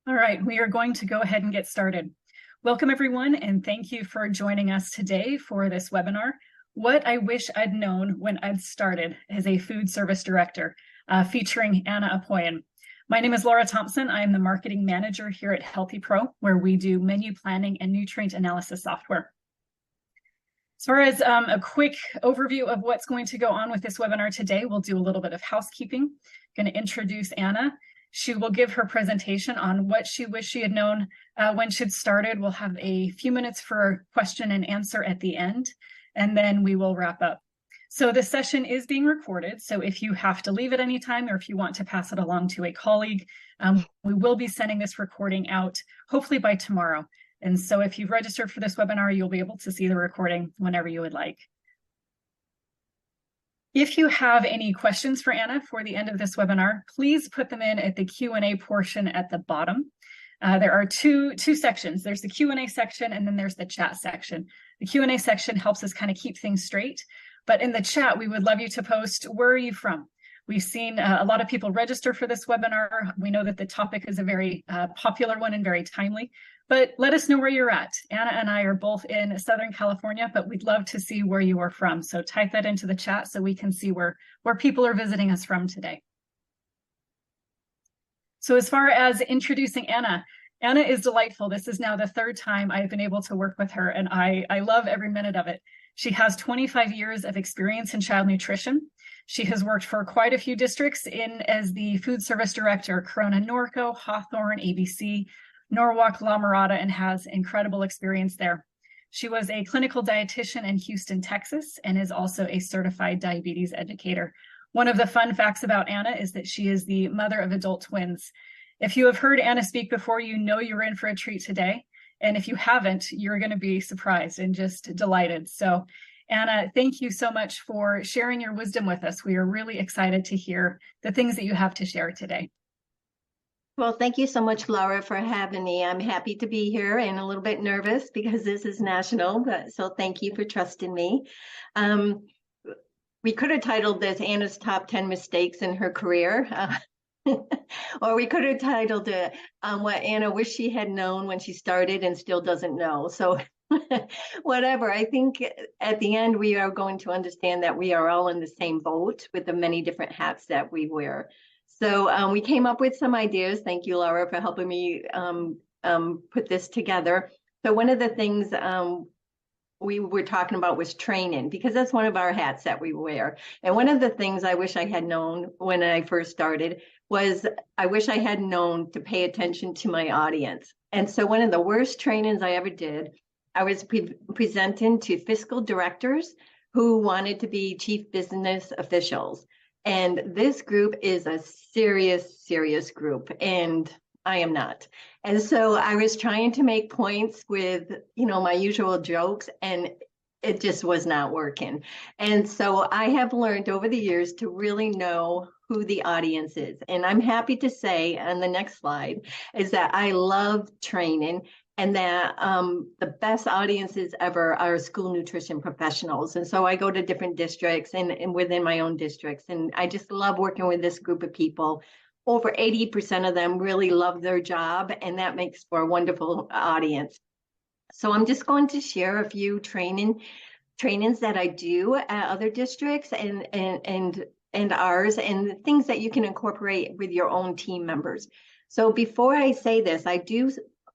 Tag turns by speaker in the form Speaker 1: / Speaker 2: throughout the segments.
Speaker 1: All right, we are going to go ahead and get started. Welcome everyone, and thank you for joining us today for this webinar, What I Wish I'd Known When I'd Started as a Food Service Director, featuring Anna Apoian. My name is Laura Thompson. I am the Marketing Manager here at Healthy Pro, where we do menu planning and nutrient analysis software. As far as a quick overview of what's going to go on with this webinar today, we'll do a little bit of housekeeping. I'm going to introduce Anna. She will give her presentation on what she wished she had known when she'd started. We'll have a few minutes for question and answer at the end, and then we will wrap up. So this session is being recorded, so if you have to leave at any time or if you want to pass it along to a colleague, we will be sending this recording out hopefully by tomorrow. And so if you've registered for this webinar, you'll be able to see the recording whenever you would like. If you have any questions for Anna for the end of this webinar, please put them in at the Q&A portion at the bottom. There are two sections. There's the Q&A section, and then there's the chat section. The Q&A section helps us kind of keep things straight. But in the chat, we would love you to post, where are you from? We've seen a lot of people register for this webinar. We know that the topic is a very popular one and very timely. But let us know where you're at. Anna and I are both in Southern California, but we'd love to see where you are from. So type that into the chat so we can see where people are visiting us from today. So as far as introducing Anna, Anna is delightful. This is now the third time I've been able to work with her, and I love every minute of it. She has 25 years of experience in child nutrition. She has worked for quite a few districts as the food service director, Corona Norco, Hawthorne, ABC, Norwalk, La Mirada, and has incredible experience there. She was a clinical dietitian in Houston, Texas, and is also a certified diabetes educator. One of the fun facts about Anna is that she is the mother of adult twins. If you have heard Anna speak before, you know you're in for a treat today. And if you haven't, you're going to be surprised and just delighted. So Anna, thank you so much for sharing your wisdom with us. We are really excited to hear the things that you have to share today.
Speaker 2: Well, thank you so much, Laura, for having me. I'm happy to be here and a little bit nervous because this is national, so thank you for trusting me. We could have titled this Anna's Top 10 Mistakes in Her Career, or we could have titled it What Anna Wished She Had Known When She Started and Still Doesn't Know. So whatever, I think at the end we are going to understand that we are all in the same boat with the many different hats that we wear. So we came up with some ideas. Thank you, Laura, for helping me put this together. So one of the things we were talking about was training, because that's one of our hats that we wear. And one of the things I wish I had known when I first started was I wish I had known to pay attention to my audience. And so one of the worst trainings I ever did, I was presenting to fiscal directors who wanted to be chief business officials. And this group is a serious group, and I am not. And so I was trying to make points with, my usual jokes, and it just was not working. And so I have learned over the years to really know who the audience is. And I'm happy to say on the next slide is that I love training, and that the best audiences ever are school nutrition professionals. And so I go to different districts and within my own districts. And I just love working with this group of people. Over 80% of them really love their job, and that makes for a wonderful audience. So I'm just going to share a few trainings that I do at other districts and ours, and things that you can incorporate with your own team members. So before I say this, I do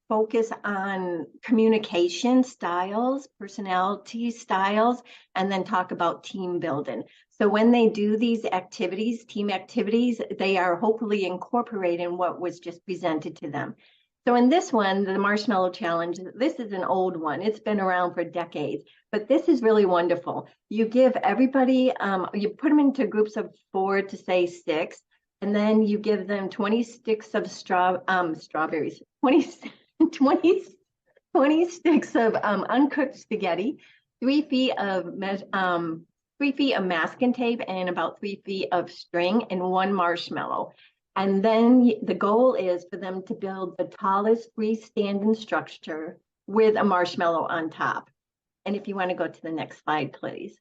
Speaker 2: focus on communication styles, personality styles, and then talk about team building. So when they do these activities, team activities, they are hopefully incorporating what was just presented to them. So in this one, the Marshmallow Challenge, this is an old one. It's been around for decades, but this is really wonderful. You give everybody, you put them into groups of 4 to say 6, and then you give them 20 sticks of strawberries, 20 sticks of uncooked spaghetti, 3 feet of masking tape, and about 3 feet of string, and 1 marshmallow. And then the goal is for them to build the tallest freestanding structure with a marshmallow on top. And if you want to go to the next slide, please.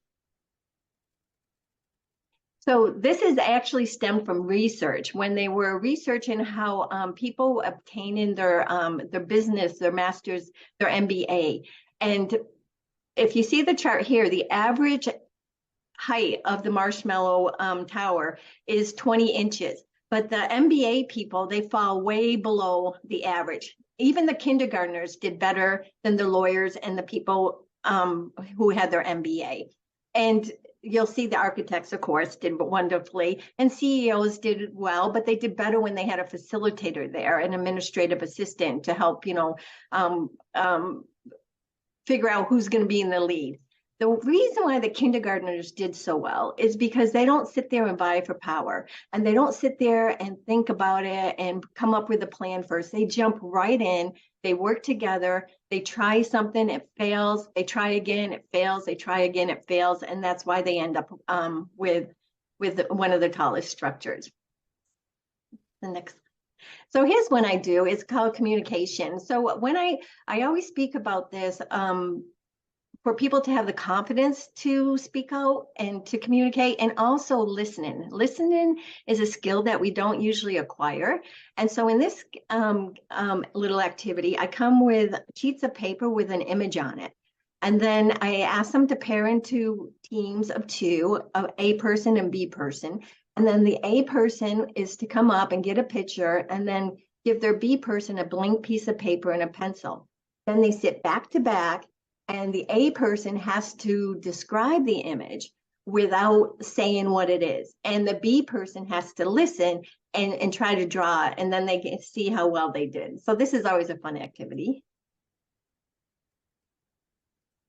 Speaker 2: So this is actually stemmed from research when they were researching how people obtaining their business, their master's, their MBA. And if you see the chart here, the average height of the Marshmallow Tower is 20 inches. But the MBA people, they fall way below the average. Even the kindergartners did better than the lawyers and the people who had their MBA. And you'll see the architects, of course, did wonderfully, and CEOs did well, but they did better when they had a facilitator there, an administrative assistant to help, figure out who's going to be in the lead. The reason why the kindergartners did so well is because they don't sit there and vie for power, and they don't sit there and think about it and come up with a plan first. They jump right in, they work together, they try something, it fails, they try again, it fails, they try again, it fails, and that's why they end up with one of the tallest structures. The next. So here's one I do, it's called communication. So when I always speak about this, for people to have the confidence to speak out and to communicate, and also listening. Listening is a skill that we don't usually acquire. And so in this little activity, I come with sheets of paper with an image on it. And then I ask them to pair into teams of two, of A person and B person. And then the A person is to come up and get a picture and then give their B person a blank piece of paper and a pencil. Then they sit back to back, and the A person has to describe the image without saying what it is. And the B person has to listen and try to draw it, and then they can see how well they did. So this is always a fun activity.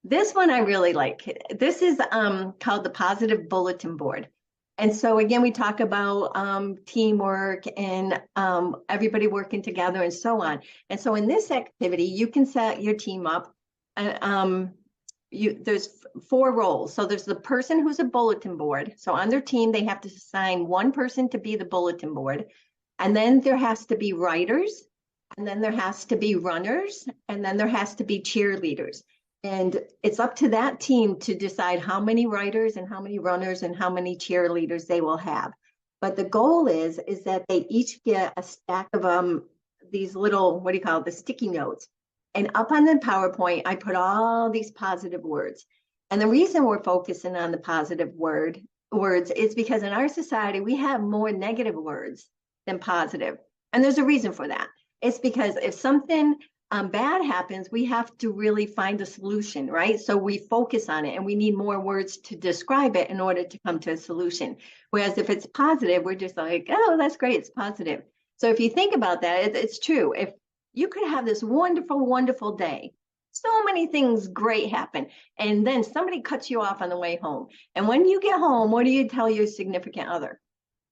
Speaker 2: This one I really like. This is called the positive bulletin board. And so again, we talk about teamwork and everybody working together and so on. And so in this activity, you can set your team up. There's 4 roles. So there's the person who's a bulletin board. So on their team, they have to assign one person to be the bulletin board. And then there has to be writers, and then there has to be runners, and then there has to be cheerleaders. And it's up to that team to decide how many writers and how many runners and how many cheerleaders they will have. But the goal is that they each get a stack of these little, what do you call it, the sticky notes. And up on the PowerPoint, I put all these positive words. And the reason we're focusing on the positive words is because in our society, we have more negative words than positive. And there's a reason for that. It's because if something bad happens, we have to really find a solution, right? So we focus on it, and we need more words to describe it in order to come to a solution. Whereas if it's positive, we're just like, oh, that's great, it's positive. So if you think about that, it's true. If you could have this wonderful, wonderful day, so many things great happen, and then somebody cuts you off on the way home. And when you get home, what do you tell your significant other?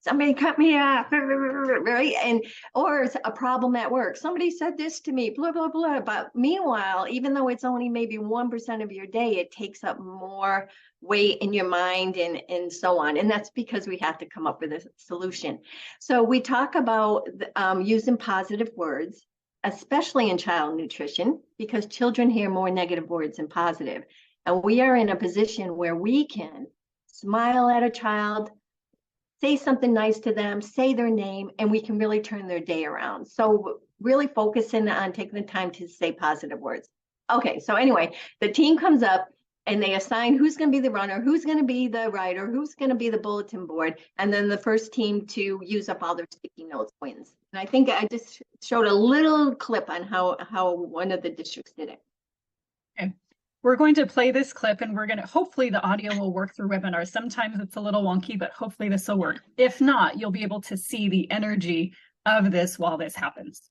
Speaker 2: Somebody cut me off, right? And or it's a problem at work. Somebody said this to me, blah, blah, blah. But meanwhile, even though it's only maybe 1% of your day, it takes up more weight in your mind and so on. And that's because we have to come up with a solution. So we talk about using positive words, especially in child nutrition, because children hear more negative words than positive. And we are in a position where we can smile at a child, say something nice to them, say their name, and we can really turn their day around. So really focusing on taking the time to say positive words. Okay, so anyway, the team comes up and they assign who's going to be the runner, who's going to be the writer, who's going to be the bulletin board, and then the first team to use up all their sticky notes wins. And I think I just showed a little clip on how one of the districts did it.
Speaker 1: Okay. We're going to play this clip, and we're going to, hopefully the audio will work through webinars. Sometimes it's a little wonky, but hopefully this will work. If not, you'll be able to see the energy of this while this happens.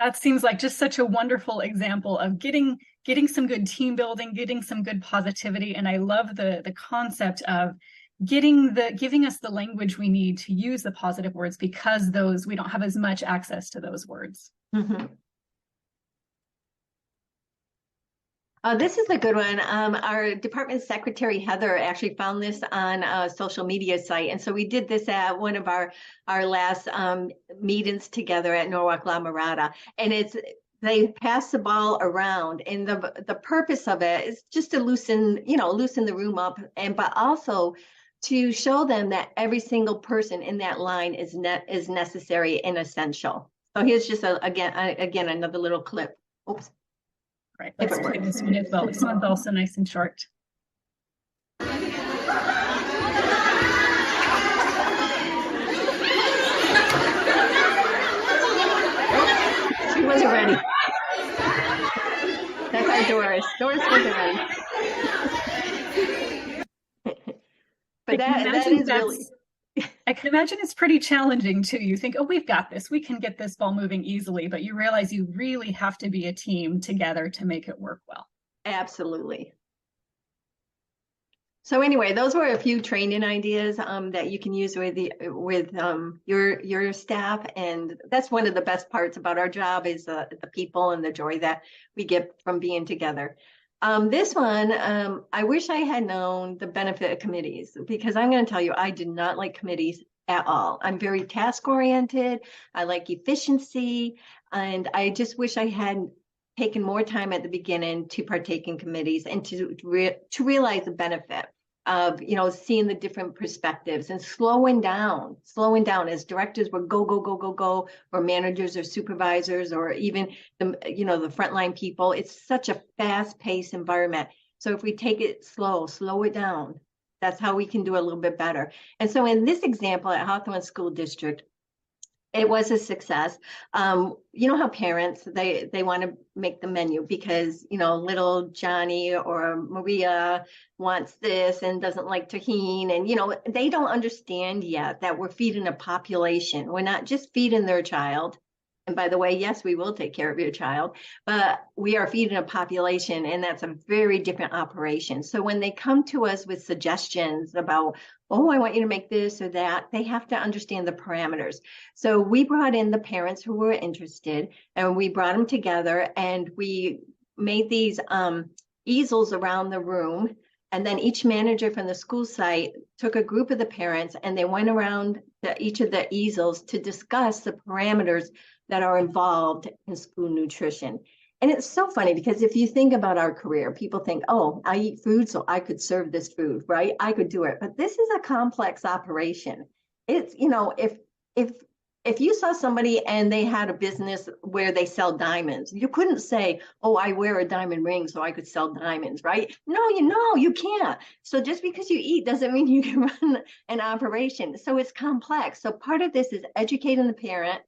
Speaker 1: That seems like just such a wonderful example of getting some good team building, getting some good positivity. And I love the concept of giving us the language we need to use the positive words, because we don't have as much access to those words.
Speaker 2: Mm-hmm. This is a good one. Our department secretary, Heather, actually found this on a social media site. And so we did this at one of our last meetings together at Norwalk La Mirada. And they pass the ball around. And the purpose of it is just to loosen the room up, but also to show them that every single person in that line is necessary and essential. So here's just again another little clip. Oops.
Speaker 1: Right, let's play this one as well. This one's also nice and short.
Speaker 2: She wasn't ready. That's our Doris. Doris wasn't ready. But that is really...
Speaker 1: I can imagine it's pretty challenging too. You think, oh, we've got this. We can get this ball moving easily, but you realize you really have to be a team together to make it work well.
Speaker 2: Absolutely. So anyway, those were a few training ideas that you can use with your staff, and that's one of the best parts about our job is the people and the joy that we get from being together. This one, I wish I had known the benefit of committees, because I'm going to tell you, I did not like committees at all. I'm very task oriented. I like efficiency, and I just wish I had taken more time at the beginning to partake in committees and to realize the benefit of, seeing the different perspectives and slowing down as directors were go, or managers or supervisors, or even the frontline people. It's such a fast-paced environment. So if we take it slow it down, that's how we can do a little bit better. And so in this example at Hawthorne School District, it was a success. You know how parents, they want to make the menu because, little Johnny or Maria wants this and doesn't like tahini. And, they don't understand yet that we're feeding a population. We're not just feeding their child. And by the way, yes, we will take care of your child, but we are feeding a population, and that's a very different operation. So when they come to us with suggestions about, oh, I want you to make this or that, they have to understand the parameters. So we brought in the parents who were interested, and we brought them together, and we made these easels around the room. And then each manager from the school site took a group of the parents, and they went around each of the easels to discuss the parameters that are involved in school nutrition. And it's so funny because if you think about our career, people think, oh, I eat food, so I could serve this food, right? I could do it. But this is a complex operation. It's, if you saw somebody and they had a business where they sell diamonds, you couldn't say, oh, I wear a diamond ring, so I could sell diamonds, right? No, you can't. So just because you eat doesn't mean you can run an operation. So it's complex. So part of this is educating the parents,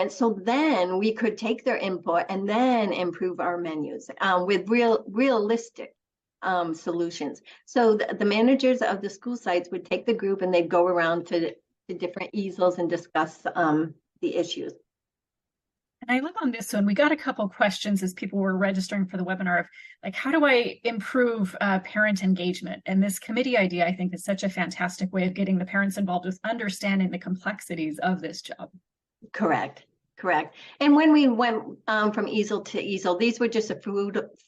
Speaker 2: so then we could take their input and then improve our menus with realistic solutions. So the managers of the school sites would take the group and they'd go around to different easels and discuss the issues.
Speaker 1: And I love on this one, we got a couple questions as people were registering for the webinar of like, how do I improve parent engagement? And this committee idea, I think, is such a fantastic way of getting the parents involved with understanding the complexities of this job. Correct.
Speaker 2: And when we went from easel to easel, these were just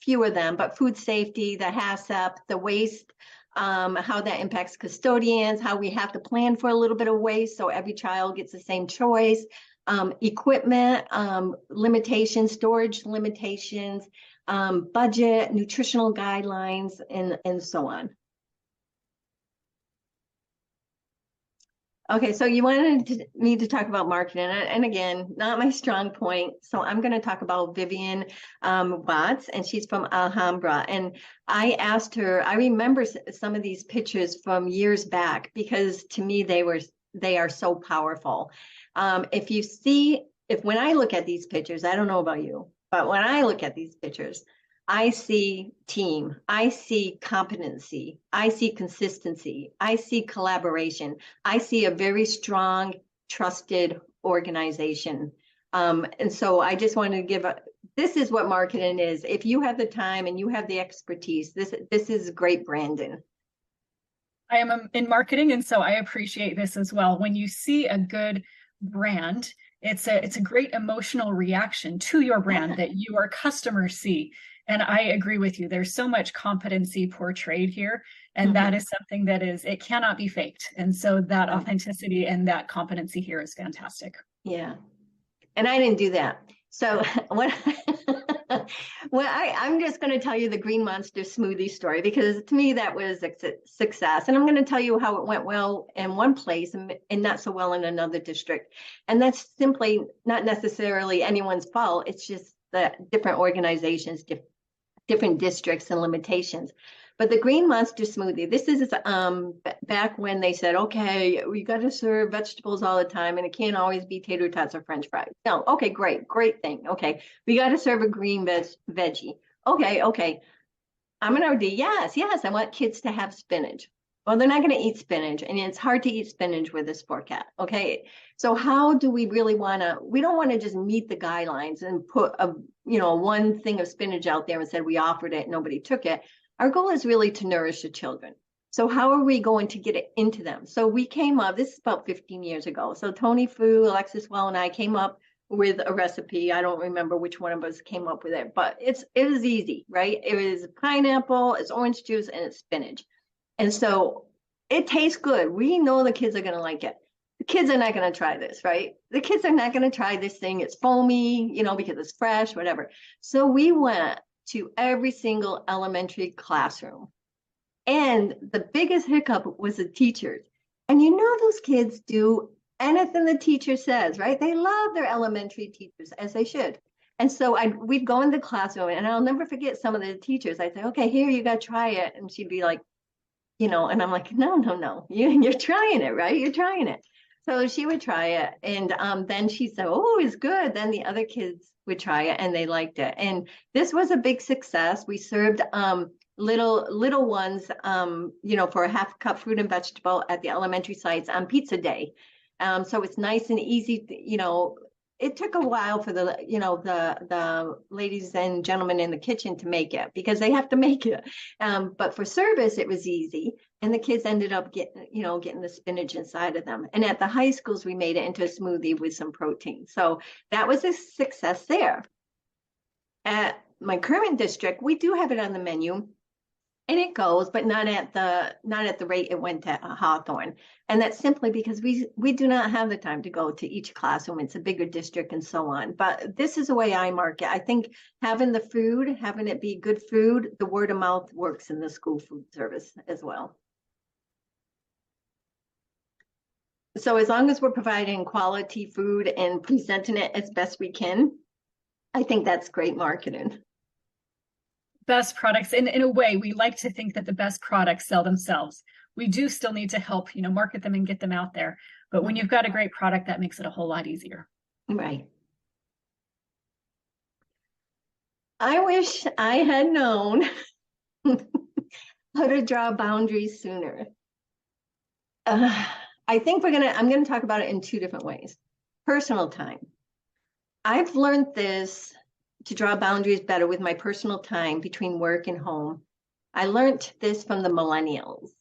Speaker 2: few of them, but food safety, the HACCP, the waste, how that impacts custodians, how we have to plan for a little bit of waste so every child gets the same choice, equipment limitations, storage limitations, budget, nutritional guidelines, and so on. Okay, so you wanted me to talk about marketing, and again, not my strong point. So I'm going to talk about Vivian Watts, and she's from Alhambra. And I asked her, I remember some of these pictures from years back because to me they are so powerful. When I look at these pictures, I don't know about you, but when I look at these pictures, I see team, I see competency, I see consistency, I see collaboration, I see a very strong, trusted organization. And so I just wanted to this is what marketing is. If you have the time and you have the expertise, this is great branding.
Speaker 1: I am in marketing, and so I appreciate this as well. When you see a good brand, it's a great emotional reaction to your brand that your customers see. And I agree with you. There's so much competency portrayed here. And that is something that it cannot be faked. And so that authenticity and that competency here is fantastic.
Speaker 2: Yeah. And I didn't do that. So what I'm just going to tell you the Green Monster smoothie story, because to me that was a success. And I'm going to tell you how it went well in one place and not so well in another district. And that's simply not necessarily anyone's fault. It's just that different organizations, different districts and limitations. But the Green Monster smoothie, this is back when they said, okay, we got to serve vegetables all the time, and it can't always be tater tots or French fries. No, okay, great thing. Okay, we got to serve a green veggie. Okay. I'm an RD. Yes, I want kids to have spinach. Well, they're not going to eat spinach, and it's hard to eat spinach with a sport cat. Okay, so how do we really want to? We don't want to just meet the guidelines and put one thing of spinach out there and said we offered it, nobody took it. Our goal is really to nourish the children. So how are we going to get it into them? So we came up, this is about 15 years ago. So Tony Fu, Alexis Well, and I came up with a recipe. I don't remember which one of us came up with it, but it was easy, right? It was pineapple, it's orange juice, and it's spinach. And so it tastes good. We know the kids are going to like it. The kids are not going to try this, right? The kids are not going to try this thing. It's foamy, because it's fresh, whatever. So we went to every single elementary classroom. And the biggest hiccup was the teachers. And those kids do anything the teacher says, right? They love their elementary teachers, as they should. And so we'd go in the classroom, and I'll never forget some of the teachers. I'd say, okay, here, you got to try it. And she'd be like, and I'm like, no, you're trying it, right? You're trying it. So she would try it. And then she said, oh, it's good. Then the other kids would try it, and they liked it. And this was a big success. We served little ones, for a half cup fruit and vegetable at the elementary sites on pizza day. So it's nice and easy. It took a while for the ladies and gentlemen in the kitchen to make it, because they have to make it. But for service, it was easy. And the kids ended up getting the spinach inside of them. And at the high schools, we made it into a smoothie with some protein. So that was a success there. At my current district, we do have it on the menu. And it goes, but not at the rate it went at Hawthorne. And that's simply because we do not have the time to go to each classroom. It's a bigger district and so on. But this is the way I market. I think having the food, having it be good food, the word of mouth works in the school food service as well. So as long as we're providing quality food and presenting it as best we can, I think that's great marketing.
Speaker 1: Best products. And in a way, we like to think that the best products sell themselves. We do still need to help, market them and get them out there. But when you've got a great product, that makes it a whole lot easier.
Speaker 2: Right. I wish I had known how to draw boundaries sooner. I think I'm going to talk about it in two different ways. Personal time. I've learned this to draw boundaries better with my personal time between work and home. I learned this from the millennials.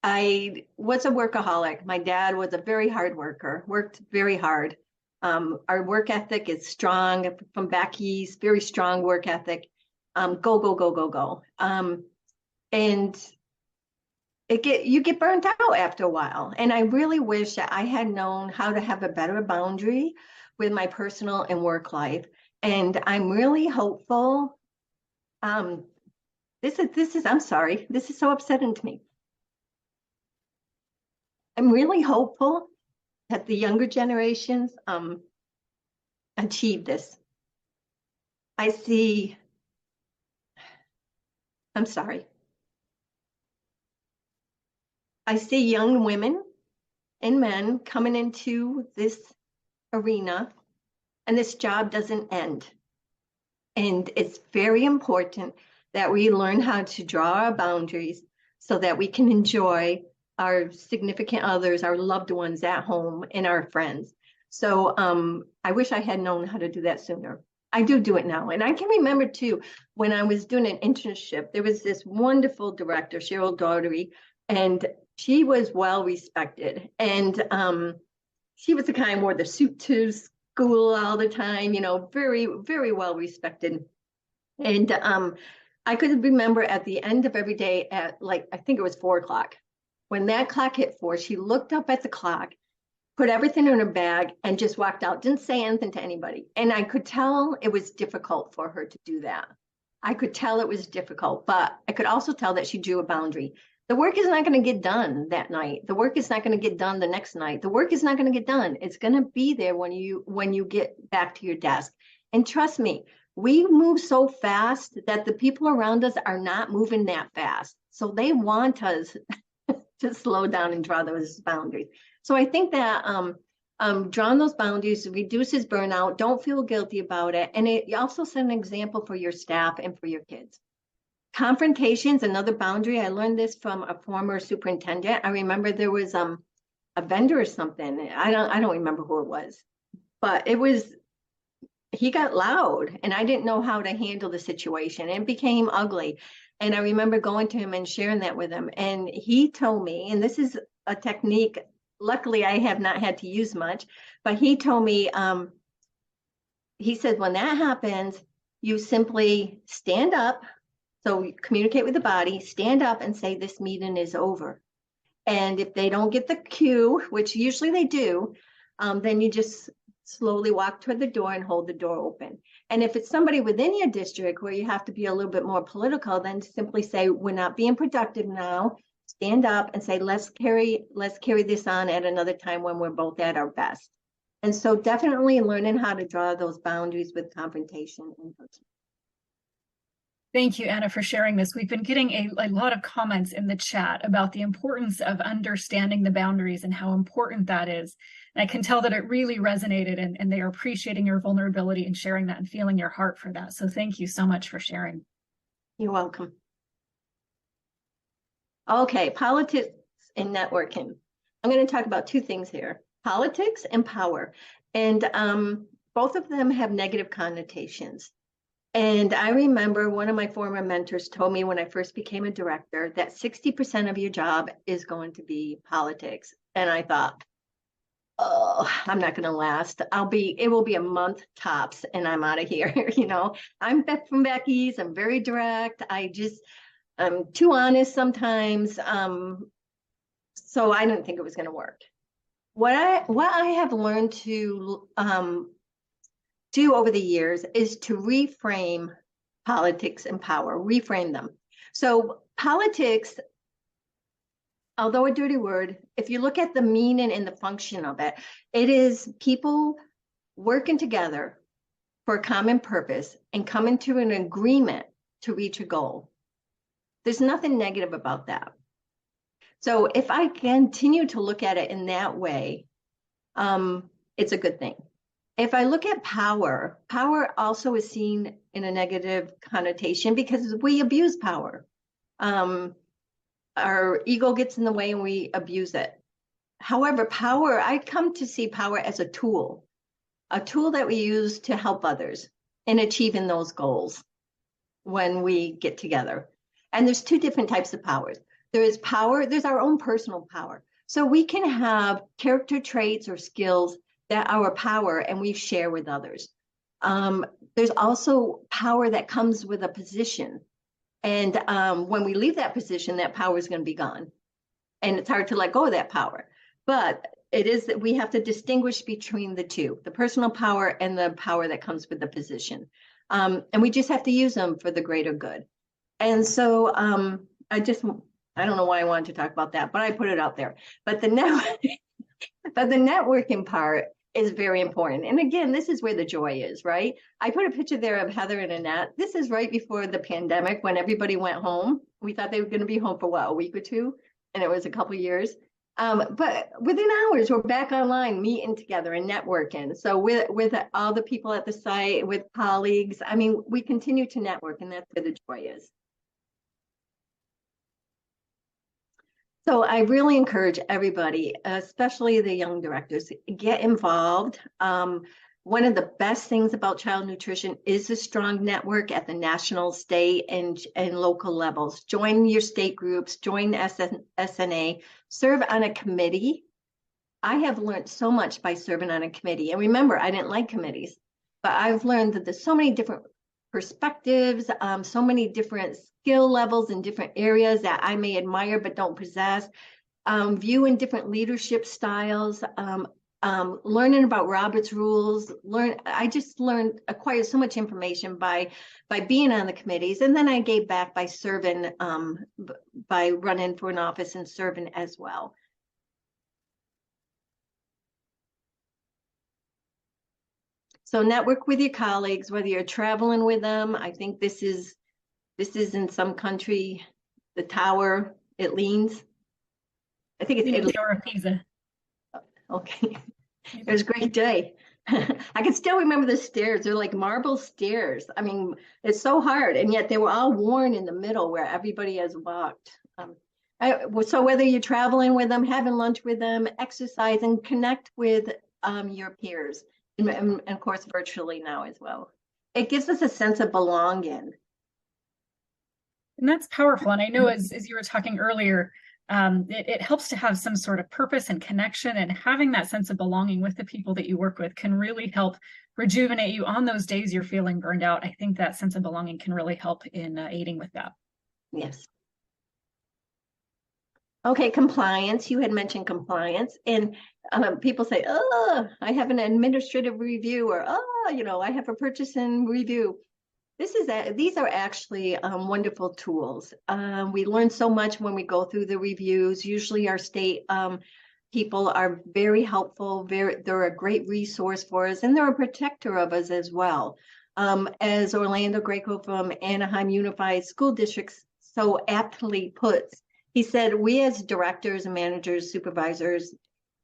Speaker 2: I was a workaholic. My dad was a very hard worker, worked very hard. Our work ethic is strong from back east, very strong work ethic. Go. And you get burnt out after a while. And I really wish that I had known how to have a better boundary with my personal and work life. And I'm really hopeful. I'm sorry, this is so upsetting to me. I'm really hopeful that the younger generations achieve this. I'm sorry. I see young women and men coming into this arena, and this job doesn't end. And it's very important that we learn how to draw our boundaries so that we can enjoy our significant others, our loved ones at home, and our friends. So I wish I had known how to do that sooner. I do it now. And I can remember too, when I was doing an internship, there was this wonderful director, Cheryl Daugherty, and she was well respected. And she was the kind who wore the suit to school all the time, very, very well respected. And I could remember at the end of every day at I think it was 4 o'clock. When that clock hit 4, she looked up at the clock, put everything in her bag, and just walked out, didn't say anything to anybody. And I could tell it was difficult for her to do that. I could tell it was difficult, but I could also tell that she drew a boundary. The work is not going to get done that night. The work is not going to get done the next night. The work is not going to get done. It's going to be there when you get back to your desk. And trust me, we move so fast that the people around us are not moving that fast. So they want us to slow down and draw those boundaries. So I think that drawing those boundaries reduces burnout. Don't feel guilty about it. And it also set an example for your staff and for your kids. Confrontations, another boundary. I learned this from a former superintendent. I remember there was a vendor or something. I don't remember who it was, but he got loud and I didn't know how to handle the situation. It became ugly. And I remember going to him and sharing that with him. And he told me, and this is a technique, luckily I have not had to use much, but he told me, he said, when that happens, you simply stand up. So we communicate with the body, stand up and say, this meeting is over. And if they don't get the cue, which usually they do, then you just slowly walk toward the door and hold the door open. And if it's somebody within your district where you have to be a little bit more political, then simply say, we're not being productive now. Stand up and say, let's carry this on at another time when we're both at our best. And so definitely learning how to draw those boundaries with confrontation in person.
Speaker 1: Thank you, Anna, for sharing this. We've been getting a lot of comments in the chat about the importance of understanding the boundaries and how important that is. And I can tell that it really resonated and they are appreciating your vulnerability and sharing that and feeling your heart for that. So thank you so much for sharing.
Speaker 2: You're welcome. Okay, politics and networking. I'm going to talk about two things here, politics and power. And both of them have negative connotations. And I remember one of my former mentors told me when I first became a director that 60% of your job is going to be politics. And I thought, oh, I'm not going to last. It will be a month tops and I'm out of here. I'm Beth from Becky's. I'm very direct. I'm too honest sometimes. So I didn't think it was going to work. What I have learned to do over the years is to reframe politics and power, reframe them. So politics, although a dirty word, if you look at the meaning and the function of it, it is people working together for a common purpose and coming to an agreement to reach a goal. There's nothing negative about that. So if I continue to look at it in that way, it's a good thing. If I look at power, power also is seen in a negative connotation because we abuse power. Our ego gets in the way and we abuse it. However, power, I come to see power as a tool that we use to help others in achieving those goals when we get together. And there's two different types of powers. There is power, there's our own personal power. So we can have character traits or skills that are our power and we share with others. There's also power that comes with a position. And when we leave that position, that power is going to be gone. And it's hard to let go of that power. But it is that we have to distinguish between the two, the personal power and the power that comes with the position. And we just have to use them for the greater good. And so I don't know why I wanted to talk about that, but I put it out there. But the networking part is very important. And again, this is where the joy is, right? I put a picture there of Heather and Annette. This is right before the pandemic when everybody went home. We thought they were going to be home for a week or two, and it was a couple of years. But within hours, we're back online meeting together and networking. So with all the people at the site, with colleagues, I mean, we continue to network, and that's where the joy is. So I really encourage everybody, especially the young directors, get involved. One of the best things about child nutrition is a strong network at the national, state, and local levels. Join your state groups, join SNA, serve on a committee I have learned so much by serving on a committee. And remember, I didn't like committees, but I've learned that there's so many different perspectives, so many different skill levels in different areas that I may admire but don't possess, viewing different leadership styles, learning about Robert's rules. I just acquired so much information by being on the committees, and then I gave back by serving, by running for an office and serving as well. So network with your colleagues, whether you're traveling with them. I think this is in some country, the tower, it leans. I think it's Italy.
Speaker 1: Tower of Pisa.
Speaker 2: Okay. It was a great day. I can still remember the stairs. They're like marble stairs. I mean, it's so hard. And yet they were all worn in the middle where everybody has walked. So whether you're traveling with them, having lunch with them, exercising, connect with your peers. And of course, virtually now as well. It gives us a sense of belonging.
Speaker 1: And that's powerful. And I know as you were talking earlier, it helps to have some sort of purpose and connection, and having that sense of belonging with the people that you work with can really help rejuvenate you on those days you're feeling burned out. I think that sense of belonging can really help in aiding with that.
Speaker 2: Yes. Okay, compliance. You had mentioned compliance, and people say, "Oh, I have an administrative review," or "Oh, I have a purchasing review." These are actually wonderful tools. We learn so much when we go through the reviews. Usually, our state people are very helpful. They're a great resource for us, and they're a protector of us as well. As Orlando Greco from Anaheim Unified School District so aptly puts, he said, "We as directors and managers, supervisors,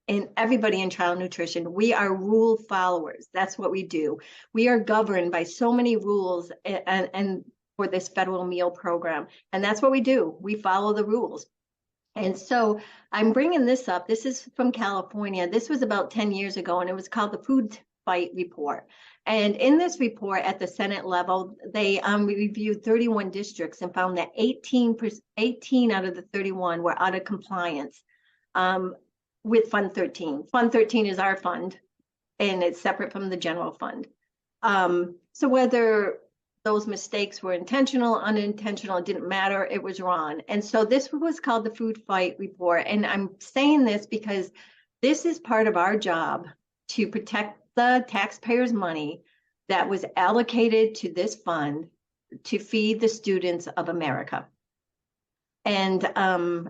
Speaker 2: and everybody in child nutrition, we are rule followers. That's what we do. We are governed by so many rules and for this federal meal program. And that's what we do. We follow the rules." And so I'm bringing this up. This is from California. This was about 10 years ago, and it was called the Food Fight Report. And in this report at the Senate level, they reviewed 31 districts and found that 18 out of the 31 were out of compliance with Fund 13. Fund 13 is our fund, and it's separate from the general fund. So whether those mistakes were intentional, unintentional, it didn't matter, it was wrong. And so this was called the Food Fight Report. And I'm saying this because this is part of our job to protect the taxpayers' money that was allocated to this fund to feed the students of America. And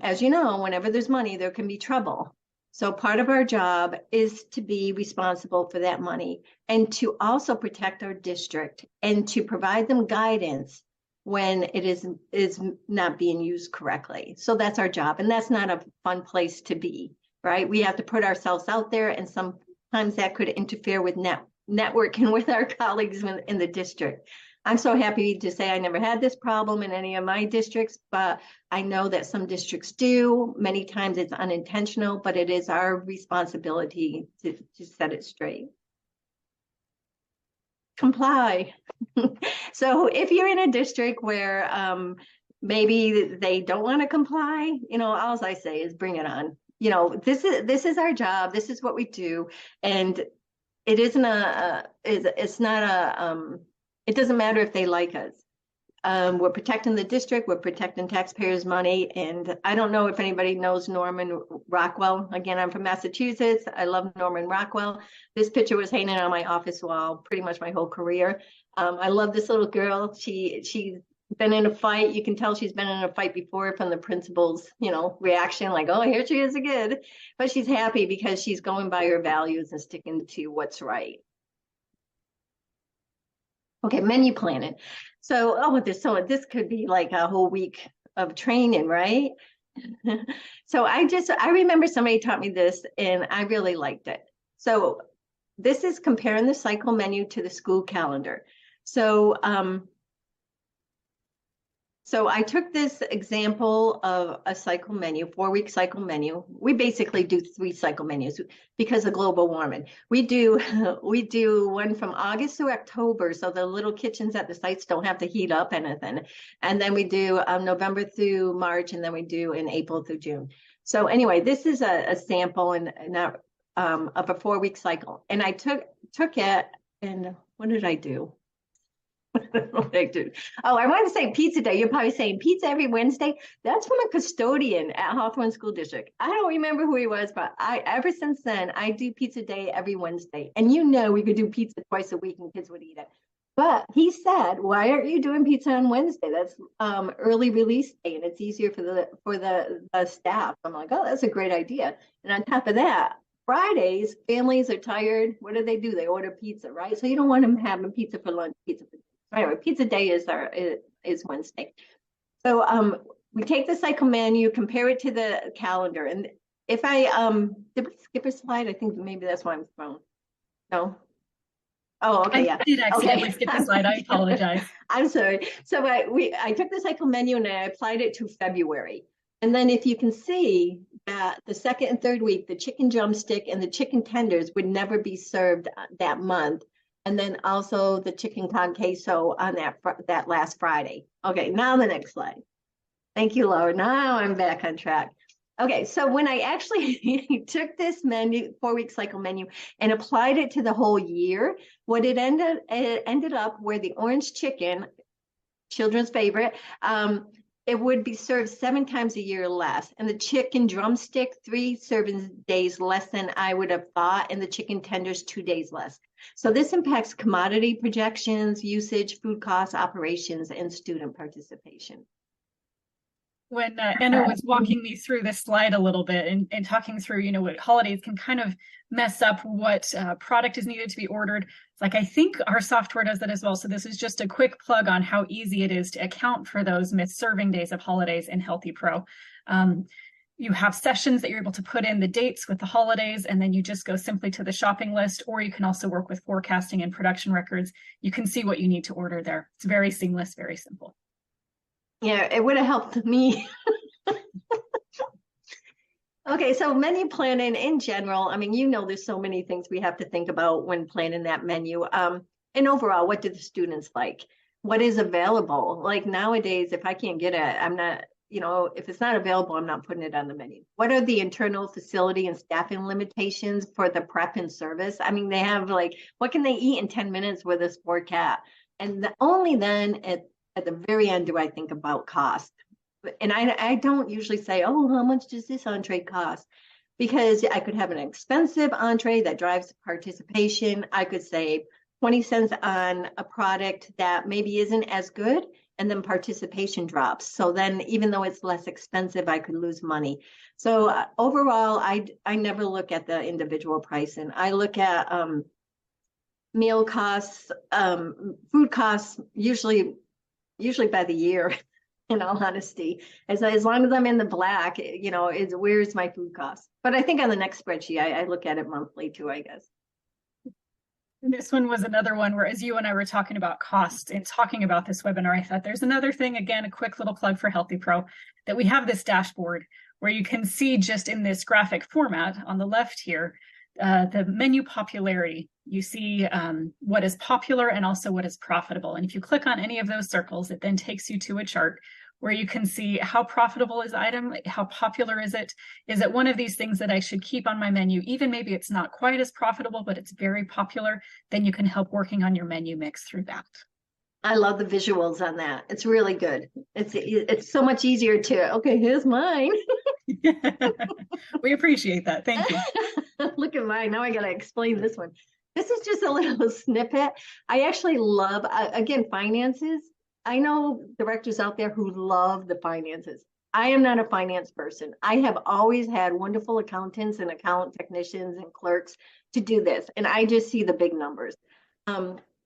Speaker 2: as you know, whenever there's money, there can be trouble. So part of our job is to be responsible for that money and to also protect our district and to provide them guidance when it is not being used correctly. So that's our job, and that's not a fun place to be, right? We have to put ourselves out there, and sometimes that could interfere with networking with our colleagues in the district. I'm so happy to say I never had this problem in any of my districts, but I know that some districts do. Many times it's unintentional, but it is our responsibility to set it straight. Comply. So if you're in a district where maybe they don't want to comply, all I say is bring it on. This is our job. This is what we do, and it isn't it's not a it doesn't matter if they like us. We're protecting the district, we're protecting taxpayers' money, and I don't know if anybody knows Norman Rockwell. Again, I'm from Massachusetts. I love Norman Rockwell. This picture was hanging on my office wall pretty much my whole career. I love this little girl. She's been in a fight. You can tell she's been in a fight before from the principal's, reaction, like, oh, here she is again. But she's happy because she's going by her values and sticking to what's right. Okay, menu planning. So, this could be like a whole week of training, right? So I remember somebody taught me this and I really liked it. So this is comparing the cycle menu to the school calendar. So I took this example of a cycle menu, 4-week cycle menu. We basically do 3 cycle menus because of global warming. We do one from August to October, so the little kitchens at the sites don't have to heat up anything. And then we do November through March, and then we do in April through June. So anyway, this is a sample, and of a 4-week cycle. And I took it, and what did I do? What did I do? Oh, I wanted to say pizza day. You're probably saying pizza every Wednesday. That's from a custodian at Hawthorne School District. I don't remember who he was, but ever since then, I do pizza day every Wednesday. And we could do pizza twice a week and kids would eat it. But he said, "Why aren't you doing pizza on Wednesday? That's early release day, and it's easier for the staff." I'm like, "Oh, that's a great idea." And on top of that, Fridays, families are tired. What do? They order pizza, right? So you don't want them having pizza for lunch, pizza for anyway. Pizza day is Wednesday. So we take the cycle menu, compare it to the calendar, and if I did we skip a slide? I think maybe that's why I'm thrown. No. Oh, okay, yeah.
Speaker 1: I did accidentally skip the slide. I apologize.
Speaker 2: I'm sorry. So I took the cycle menu and I applied it to February. And then if you can see that the second and third week, the chicken drumstick and the chicken tenders would never be served that month. And then also the chicken con queso on that last Friday. Okay, now the next slide. Thank you, Laura. Now I'm back on track. Okay, so when I actually took this 4-week cycle menu and applied it to the whole year, what it ended up where the orange chicken, children's favorite, it would be served 7 times a year less. And the chicken drumstick, 3 serving days less than I would have thought, and the chicken tenders 2 days less. So this impacts commodity projections, usage, food costs, operations, and student participation.
Speaker 1: When Anna was walking me through this slide a little bit and talking through, what holidays can kind of mess up what product is needed to be ordered. It's like, I think our software does that as well. So this is just a quick plug on how easy it is to account for those missed serving days of holidays in Healthy Pro. You have sessions that you're able to put in the dates with the holidays, and then you just go simply to the shopping list, or you can also work with forecasting and production records. You can see what you need to order there. It's very seamless, very simple.
Speaker 2: Yeah, it would have helped me. Okay, so menu planning in general, I mean, there's so many things we have to think about when planning that menu. And overall, what do the students like? What is available? Like nowadays, if I can't get it, I'm not, if it's not available, I'm not putting it on the menu. What are the internal facility and staffing limitations for the prep and service? I mean, they have what can they eat in 10 minutes with a sport cat? And only then at the very end do I think about cost. And I don't usually say, oh, how much does this entree cost? Because I could have an expensive entree that drives participation. I could save 20 cents on a product that maybe isn't as good, and then participation drops. So then even though it's less expensive, I could lose money. So overall, I never look at the individual pricing. I look at meal costs, food costs, usually by the year, in all honesty. As long as I'm in the black, where's my food cost? But I think on the next spreadsheet, I look at it monthly too, I guess.
Speaker 1: And this one was another one where, as you and I were talking about costs and talking about this webinar, I thought there's another thing, again, a quick little plug for Healthy Pro, that we have this dashboard where you can see just in this graphic format on the left here, the menu popularity. You see what is popular and also what is profitable. And if you click on any of those circles, it then takes you to a chart where you can see how profitable is the item, how popular is it one of these things that I should keep on my menu, even maybe it's not quite as profitable, but it's very popular, then you can help working on your menu mix through that.
Speaker 2: I love the visuals on that. It's really good. It's so much easier to, okay, here's mine.
Speaker 1: We appreciate that. Thank you.
Speaker 2: Look at mine. Now I got to explain this one. This is just a little snippet. I actually love, again, finances. I know directors out there who love the finances. I am not a finance person. I have always had wonderful accountants and account technicians and clerks to do this. And I just see the big numbers.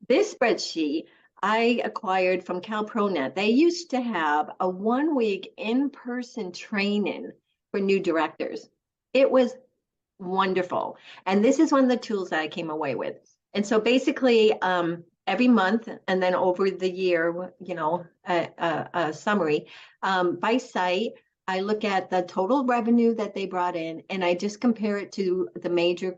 Speaker 2: This spreadsheet I acquired from CalProNet. They used to have a 1-week in-person training for new directors. It was wonderful. And this is one of the tools that I came away with. And so basically, every month and then over the year, a summary by site, I look at the total revenue that they brought in, and I just compare it to the major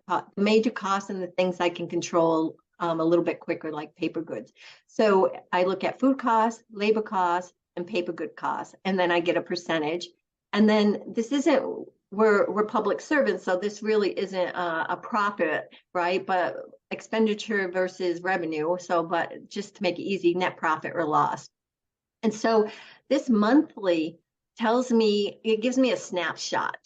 Speaker 2: costs and the things I can control a little bit quicker, like paper goods. So I look at food costs, labor costs, and paper good costs, and then I get a percentage. And then this isn't we're public servants, so this really isn't a profit, right? But expenditure versus revenue. So, but just to make it easy, net profit or loss. And so this monthly tells me, it gives me a snapshot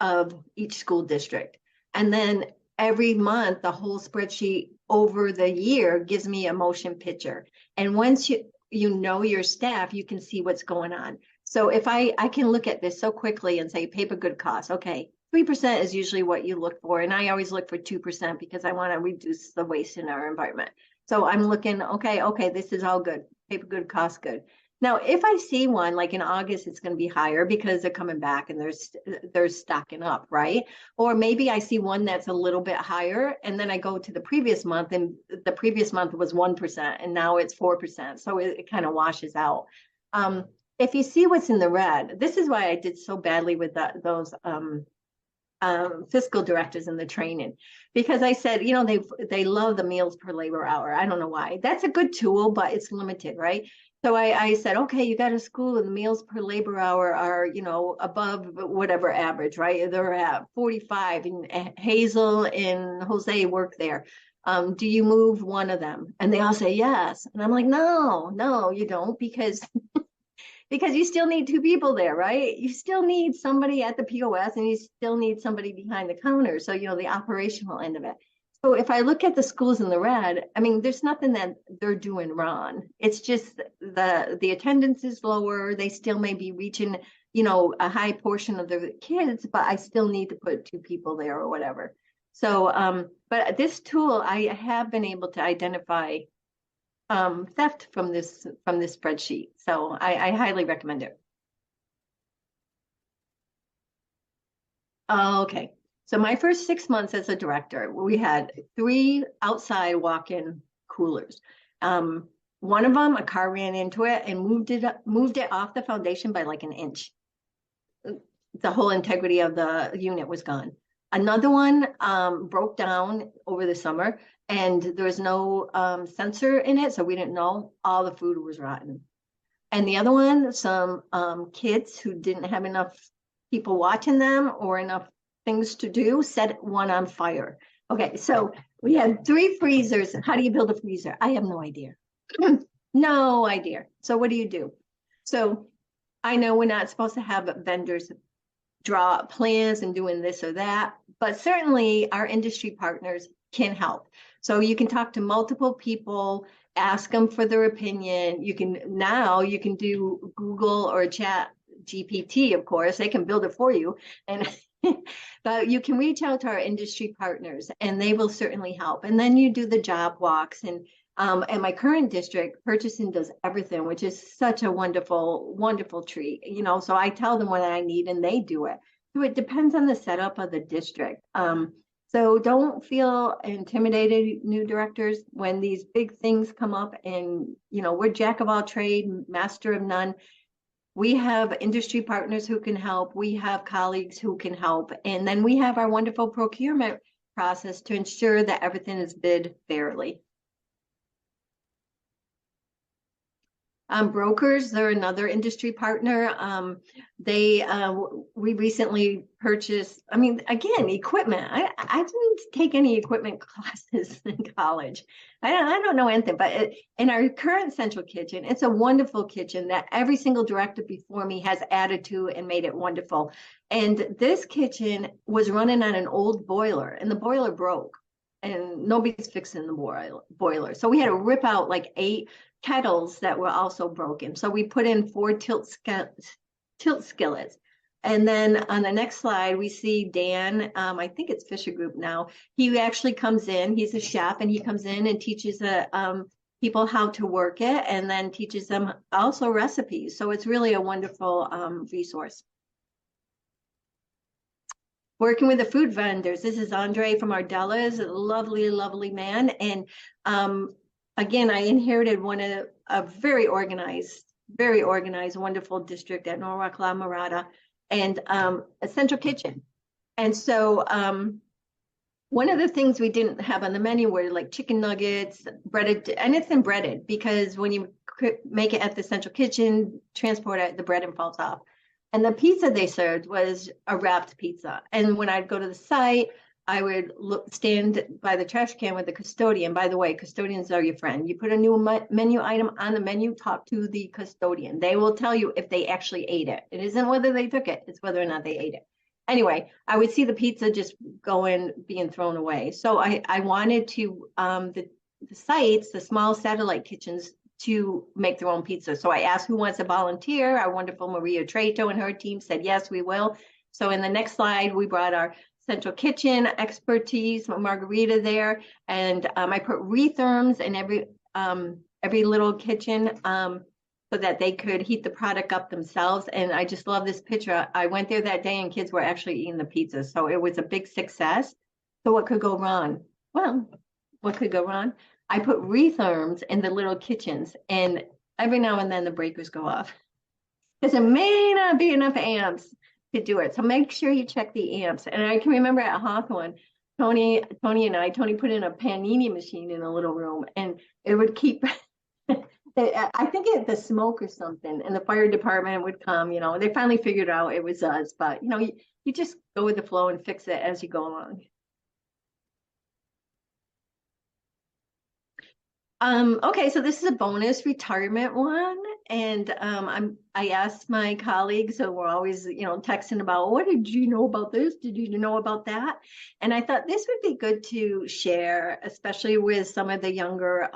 Speaker 2: of each school district. And then every month, the whole spreadsheet over the year gives me a motion picture. And once you know your staff, you can see what's going on. So if I can look at this so quickly and say paper good costs, okay, 3% is usually what you look for. And I always look for 2% because I want to reduce the waste in our environment. So I'm looking, okay, this is all good. Paper good costs good. Now, if I see one like in August, it's going to be higher because they're coming back and they're stocking up, right? Or maybe I see one that's a little bit higher, and then I go to the previous month, and the previous month was 1%, and now it's 4%. So it kind of washes out. If you see what's in the red, this is why I did so badly with those fiscal directors in the training, because I said, they love the meals per labor hour. I don't know why. That's a good tool, but it's limited, right? So I said, okay, you got a school and the meals per labor hour are, above whatever average, right? They're at 45, and Hazel and Jose work there. Do you move one of them? And they all say yes. And I'm like, no, you don't, because you still need two people there, right? You still need somebody at the POS, and you still need somebody behind the counter. So, the operational end of it. So if I look at the schools in the red, I mean, there's nothing that they're doing wrong. It's just the attendance is lower. They still may be reaching, a high portion of the kids, but I still need to put two people there or whatever. So, but this tool, I have been able to identify theft from this spreadsheet. So I highly recommend it. Okay. So my first 6 months as a director, we had 3 outside walk-in coolers. One of them, a car ran into it and moved it off the foundation by like an inch. The whole integrity of the unit was gone. Another one broke down over the summer, and there was no sensor in it, so we didn't know. All the food was rotten. And the other one, some kids who didn't have enough people watching them or enough things to do, set one on fire. Okay, so we had 3 freezers. How do you build a freezer? I have no idea. No idea. So what do you do? So I know we're not supposed to have vendors draw plans and doing this or that, but certainly our industry partners can help. So you can talk to multiple people, ask them for their opinion. You can do Google or Chat GPT, of course, they can build it for you. And but you can reach out to our industry partners and they will certainly help. And then you do the job walks, and my current district, purchasing does everything, which is such a wonderful, wonderful treat. So I tell them what I need and they do it. So it depends on the setup of the district. So don't feel intimidated, new directors, when these big things come up, and we're jack of all trade, master of none. We have industry partners who can help. We have colleagues who can help. And then we have our wonderful procurement process to ensure that everything is bid fairly. Brokers, they're another industry partner. We recently purchased, again, equipment. I didn't take any equipment classes in college. I don't know anything, but in our current central kitchen, it's a wonderful kitchen that every single director before me has added to and made it wonderful. And this kitchen was running on an old boiler, and the boiler broke, and nobody's fixing the boiler. So we had to rip out like 8 kettles that were also broken. So we put in 4 tilt skillets. And then on the next slide, we see Dan, I think it's Fisher Group now. He actually comes in, he's a chef, and he comes in and teaches people how to work it, and then teaches them also recipes. So it's really a wonderful resource. Working with the food vendors. This is Andre from Ardella's, a lovely, lovely man. And again, I inherited a very organized, wonderful district at Norwalk La Mirada, and a central kitchen. And so one of the things we didn't have on the menu were like chicken nuggets, breaded, anything breaded, because when you make it at the central kitchen, transport it, the breading falls off. And the pizza they served was a wrapped pizza. And when I'd go to the site, I would stand by the trash can with the custodian. By the way, custodians are your friend. You put a new menu item on the menu, talk to the custodian. They will tell you if they actually ate it. It isn't whether they took it, it's whether or not they ate it. Anyway, I would see the pizza just being thrown away. So I wanted to, the sites, the small satellite kitchens, to make their own pizza. So I asked who wants to volunteer. Our wonderful Maria Treto and her team said, yes, we will. So in the next slide, we brought our central kitchen expertise, Margarita there, and I put retherms in every little kitchen so that they could heat the product up themselves. And I just love this picture. I went there that day and kids were actually eating the pizza. So it was a big success. So what could go wrong? Well, what could go wrong? I put retherms in the little kitchens, and every now and then the breakers go off because it may not be enough amps to do it. So make sure you check the amps. And I can remember at Hawthorne, Tony put in a panini machine in a little room, and it would keep, I think the smoke or something, and the fire department would come, they finally figured out it was us, but you just go with the flow and fix it as you go along. Okay, so this is a bonus retirement one. And I asked my colleagues, so we're always, texting about, what did you know about this? Did you know about that? And I thought this would be good to share, especially with some of the younger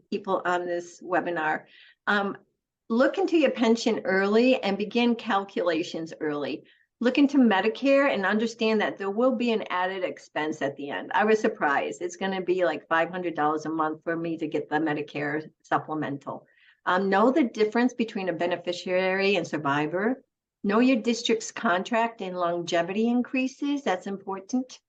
Speaker 2: people on this webinar. Look into your pension early and begin calculations early. Look into Medicare and understand that there will be an added expense at the end. I was surprised. It's going to be like $500 a month for me to get the Medicare supplemental. Know the difference between a beneficiary and survivor. Know your district's contract and longevity increases. That's important.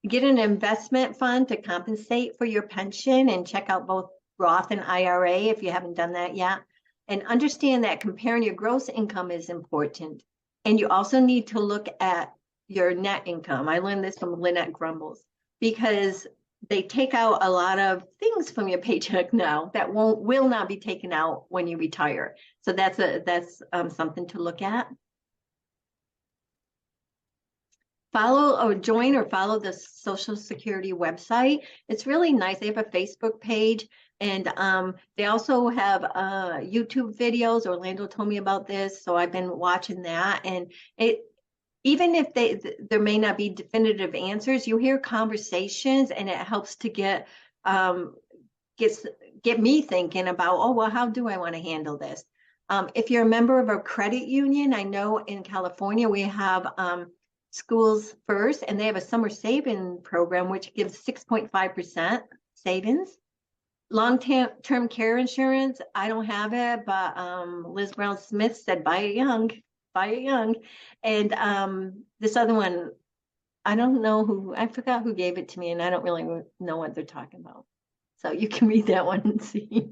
Speaker 2: Get an investment fund to compensate for your pension and check out both Roth and IRA if you haven't done that yet. And understand that comparing your gross income is important. And you also need to look at your net income. I learned this from Lynette Grumbles, because they take out a lot of things from your paycheck now that will not be taken out when you retire. So that's something to look at. Join or follow the Social Security website. It's really nice. They have a Facebook page, and they also have YouTube videos. Orlando told me about this, so I've been watching that. And even if there may not be definitive answers, you hear conversations, and it helps to get me thinking about, oh, well, how do I want to handle this? If you're a member of a credit union, I know in California we have Schools First, and they have a summer saving program which gives 6.5% savings. Long-term care insurance, I don't have it, but Liz Brown Smith said buy it young. And this other one, I don't know I forgot who gave it to me, and I don't really know what they're talking about. So you can read that one and see.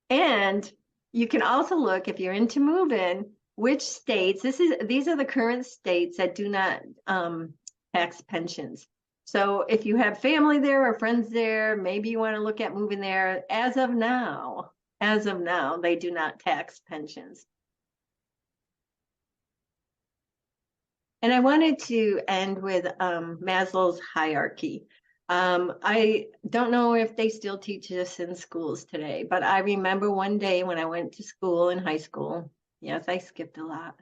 Speaker 2: And you can also look, if you're into moving, which states, these are the current states that do not tax pensions. So if you have family there or friends there, maybe you want to look at moving there. As of now, they do not tax pensions. And I wanted to end with Maslow's hierarchy. I don't know if they still teach this in schools today, but I remember one day when I went to school in high school. Yes, I skipped a lot,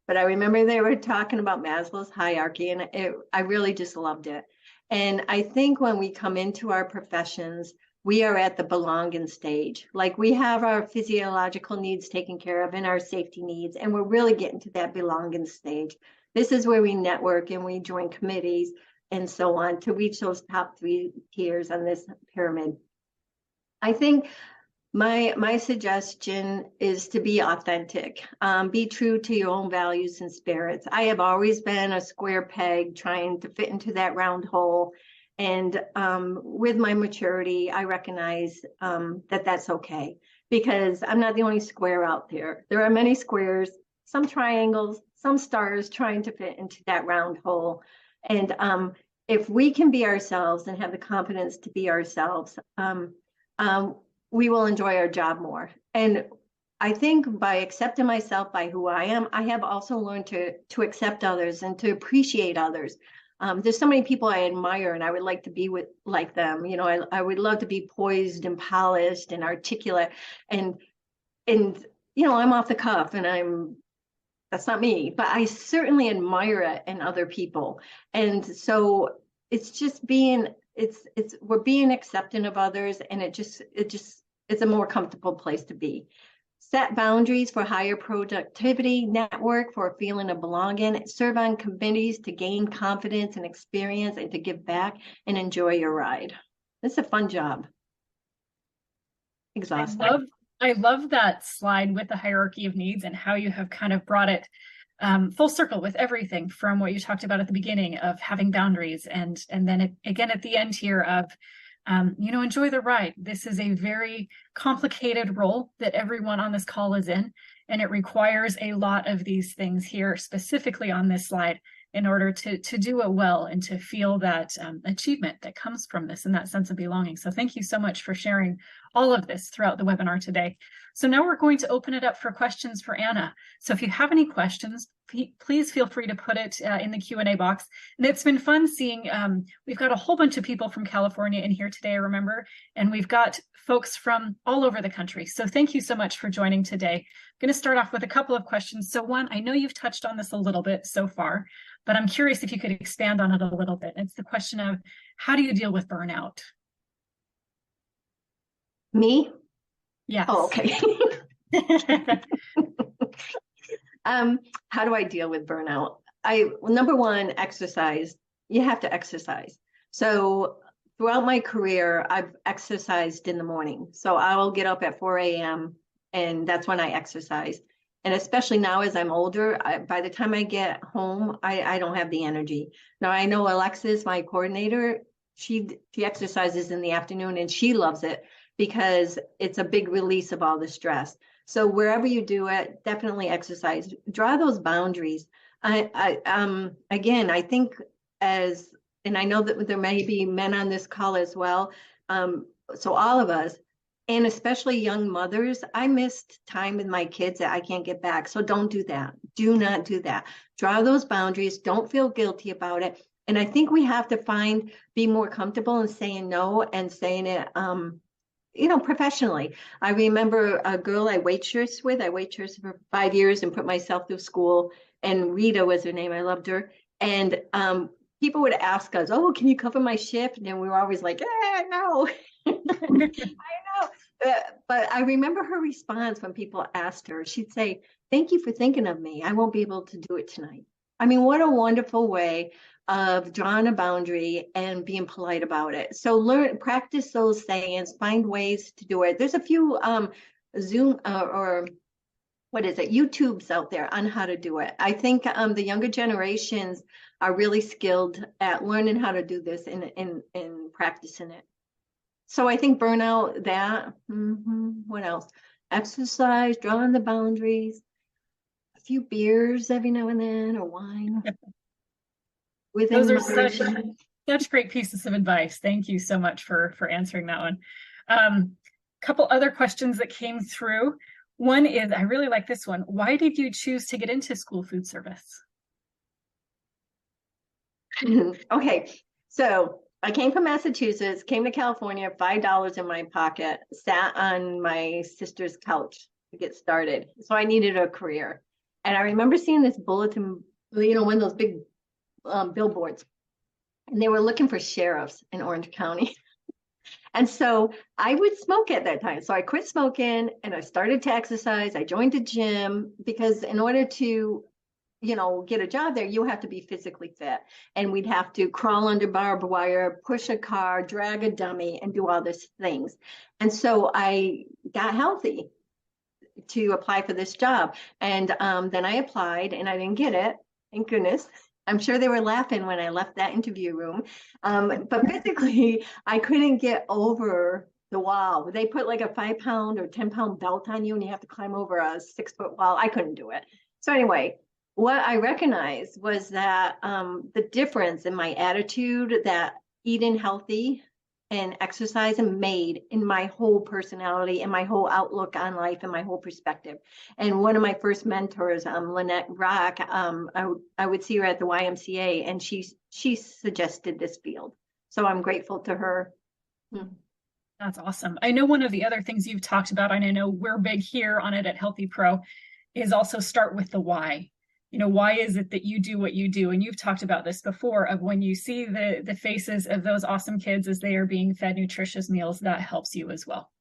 Speaker 2: but I remember they were talking about Maslow's hierarchy, and I really just loved it. And I think when we come into our professions, we are at the belonging stage. Like, we have our physiological needs taken care of and our safety needs, and we're really getting to that belonging stage. This is where we network and we join committees and so on to reach those top 3 tiers on this pyramid. I think my suggestion is to be authentic, be true to your own values and spirits. I have always been a square peg trying to fit into that round hole. And with my maturity, I recognize that that's okay, because I'm not the only square out there. There are many squares, some triangles, some stars trying to fit into that round hole. And if we can be ourselves and have the confidence to be ourselves, we will enjoy our job more. And I think by accepting myself by who I am, I have also learned to accept others and to appreciate others. There's so many people I admire, and I would like to be with like them. You know, I would love to be poised and polished and articulate, and and you know, I'm off the cuff, and that's not me, but I certainly admire it in other people. And so it's just being it's we're being accepting of others, and it's a more comfortable place to be. Set boundaries for higher productivity, network for a feeling of belonging, serve on committees to gain confidence and experience and to give back, and enjoy your ride. It's a fun job.
Speaker 1: I
Speaker 2: Exhausting.
Speaker 1: love I love that slide with the hierarchy of needs and how you have kind of brought it full circle with everything from what you talked about at the beginning of having boundaries and then again at the end here of enjoy the ride. This is a very complicated role that everyone on this call is in, and it requires a lot of these things here, specifically on this slide, in order to do it well and to feel that achievement that comes from this and that sense of belonging. So thank you so much for sharing all of this throughout the webinar today. So now we're going to open it up for questions for Anna. So if you have any questions, please feel free to put it in the Q&A box. And it's been fun seeing, we've got a whole bunch of people from California in here today, I remember, and we've got folks from all over the country. So thank you so much for joining today. I'm going to start off with a couple of questions. So one, I know you've touched on this a little bit so far, but I'm curious if you could expand on it a little bit. It's the question of, how do you deal with burnout?
Speaker 2: Me?
Speaker 1: Yes.
Speaker 2: Oh, okay. How do I deal with burnout? Number one, exercise. You have to exercise. So throughout my career, I've exercised in the morning. So I'll get up at 4 a.m. and that's when I exercise. And especially now as I'm older, by the time I get home, I don't have the energy. Now I know Alexis, my coordinator, she exercises in the afternoon and she loves it because it's a big release of all the stress. So wherever you do it, definitely exercise. Draw those boundaries. Again, I think and I know that there may be men on this call as well. So all of us, and especially young mothers, I missed time with my kids that I can't get back. So don't do that. Do not do that. Draw those boundaries. Don't feel guilty about it. And I think we have to be more comfortable in saying no and saying it, professionally. I remember a girl I waitressed for 5 years and put myself through school. And Rita was her name. I loved her. And people would ask us, "Oh, can you cover my shift?" And we were always like, no. I know. But I remember her response when people asked her. She'd say, "Thank you for thinking of me. I won't be able to do it tonight." I mean, what a wonderful way of drawing a boundary and being polite about it. So practice those sayings, find ways to do it. There's a few Zoom or what is it, YouTubes out there on how to do it. I think the younger generations are really skilled at learning how to do this and practicing it. So I think burnout, what else? Exercise, drawing the boundaries, a few beers every now and then, or wine.
Speaker 1: Those are such great pieces of advice. Thank you so much for answering that one. Couple other questions that came through. One is, I really like this one. Why did you choose to get into school food service?
Speaker 2: Okay, so I came from Massachusetts, came to California, $5 in my pocket, sat on my sister's couch to get started. So I needed a career. And I remember seeing this bulletin, one of those big billboards, and they were looking for sheriffs in Orange County. And so I would smoke at that time. So I quit smoking and I started to exercise. I joined a gym because in order to, get a job there, you have to be physically fit. And we'd have to crawl under barbed wire, push a car, drag a dummy, and do all these things. And so I got healthy to apply for this job. And then I applied and I didn't get it. Thank goodness. I'm sure they were laughing when I left that interview room. But physically, I couldn't get over the wall. They put like a 5-pound or 10-pound belt on you and you have to climb over a 6-foot wall. I couldn't do it. So anyway, what I recognized was that the difference in my attitude, that eating healthy and exercise and made in my whole personality and my whole outlook on life and my whole perspective. And one of my first mentors, Lynette Rock, I would see her at the YMCA, and she suggested this field. So I'm grateful to her.
Speaker 1: That's awesome. I know one of the other things you've talked about, and I know we're big here on it at Healthy Pro, is also start with the why. Why is it that you do what you do? And you've talked about this before, of when you see the faces of those awesome kids as they are being fed nutritious meals, that helps you as well.